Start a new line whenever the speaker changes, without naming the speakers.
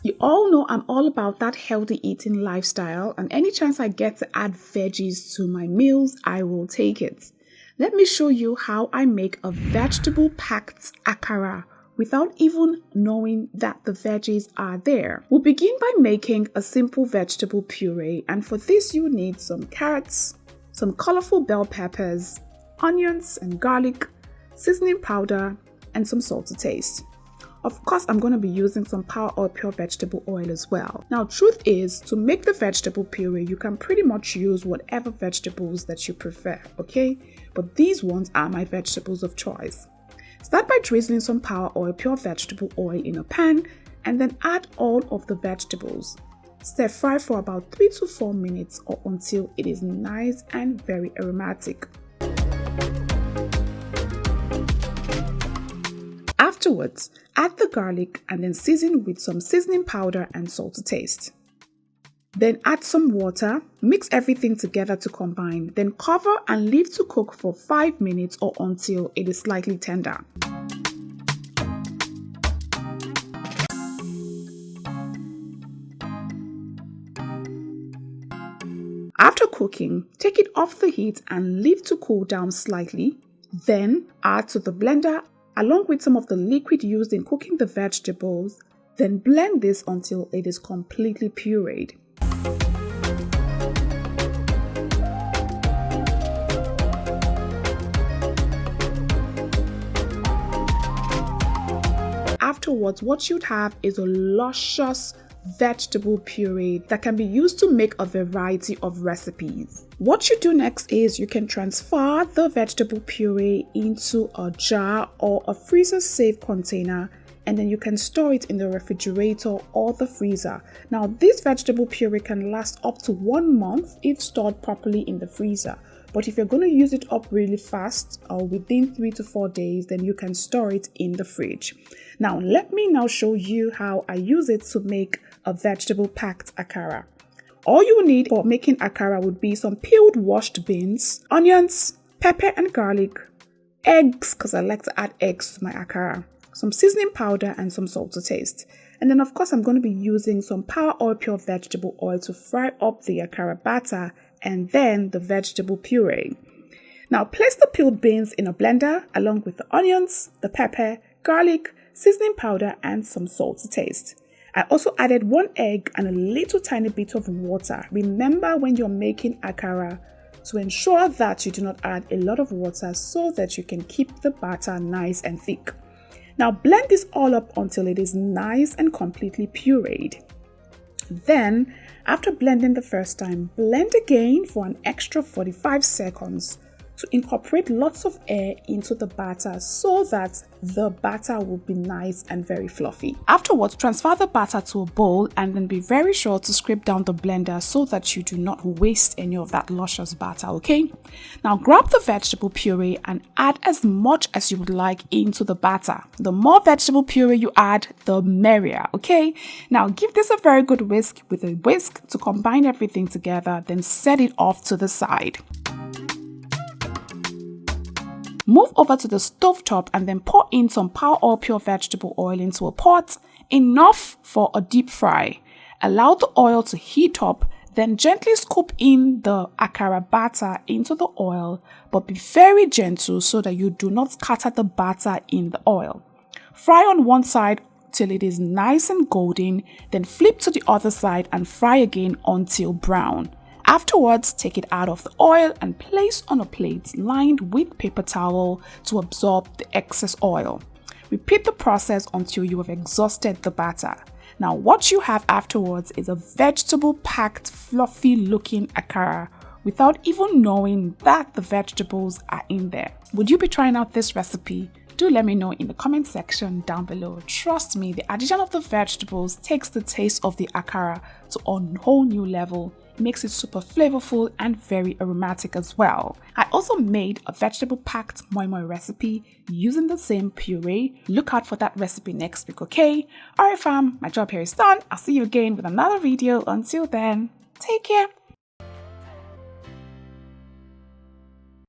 You all know I'm all about that healthy eating lifestyle, and any chance I get to add veggies to my meals, I will take it. Let me show you how I make a vegetable-packed akara without even knowing that the veggies are there. We'll begin by making a simple vegetable puree, and for this you need some carrots, some colorful bell peppers, onions and garlic, seasoning powder, and some salt to taste. Of course, I'm going to be using some power oil, pure vegetable oil as well. Now, truth is, to make the vegetable puree, you can pretty much use whatever vegetables that you prefer, okay? But these ones are my vegetables of choice. Start by drizzling some power oil, pure vegetable oil in a pan, and then add all of the vegetables. Stir fry for about 3 to 4 minutes or until it is nice and very aromatic. Afterwards, add the garlic and then season with some seasoning powder and salt to taste. Then add some water, mix everything together to combine, then cover and leave to cook for 5 minutes or until it is slightly tender. After cooking, take it off the heat and leave to cool down slightly. Then add to the blender along with some of the liquid used in cooking the vegetables, then blend this until it is completely pureed. Afterwards, what you'd have is a luscious vegetable puree that can be used to make a variety of recipes. What you do next is you can transfer the vegetable puree into a jar or a freezer safe container, and then you can store it in the refrigerator or the freezer. Now, this vegetable puree can last up to 1 month if stored properly in the freezer. But if you're going to use it up really fast or within 3 to 4 days, then you can store it in the fridge. Now, let me now show you how I use it to make a vegetable packed akara. All you need for making akara would be some peeled washed beans, onions, pepper and garlic, eggs, because I like to add eggs to my akara, some seasoning powder and some salt to taste. And then of course I'm going to be using some power oil, pure vegetable oil to fry up the akara batter and then the vegetable puree. Now place the peeled beans in a blender along with the onions, the pepper, garlic, seasoning powder and some salt to taste. I also added 1 egg and a little tiny bit of water. Remember when you're making akara to ensure that you do not add a lot of water so that you can keep the batter nice and thick. Now blend this all up until it is nice and completely pureed. Then, after blending the first time, blend again for an extra 45 seconds to incorporate lots of air into the batter so that the batter will be nice and very fluffy. Afterwards, transfer the batter to a bowl and then be very sure to scrape down the blender so that you do not waste any of that luscious batter, okay? Now grab the vegetable puree and add as much as you would like into the batter. The more vegetable puree you add, the merrier, okay? Now give this a very good whisk with a whisk to combine everything together, then set it off to the side. Move over to the stovetop and then pour in some power oil, pure vegetable oil into a pot, enough for a deep fry. Allow the oil to heat up, then gently scoop in the akara batter into the oil, but be very gentle so that you do not scatter the batter in the oil. Fry on one side till it is nice and golden, then flip to the other side and fry again until brown. Afterwards, take it out of the oil and place on a plate lined with paper towel to absorb the excess oil. Repeat the process until you have exhausted the batter. Now, what you have afterwards is a vegetable-packed, fluffy-looking akara without even knowing that the vegetables are in there. Would you be trying out this recipe? Do let me know in the comment section down below. Trust me, the addition of the vegetables takes the taste of the akara to a whole new level. It makes it super flavorful and very aromatic as well. I also made a vegetable packed moi moi recipe using the same puree. Look out for that recipe next week, okay? Alright fam, my job here is done. I'll see you again with another video. Until then, take care.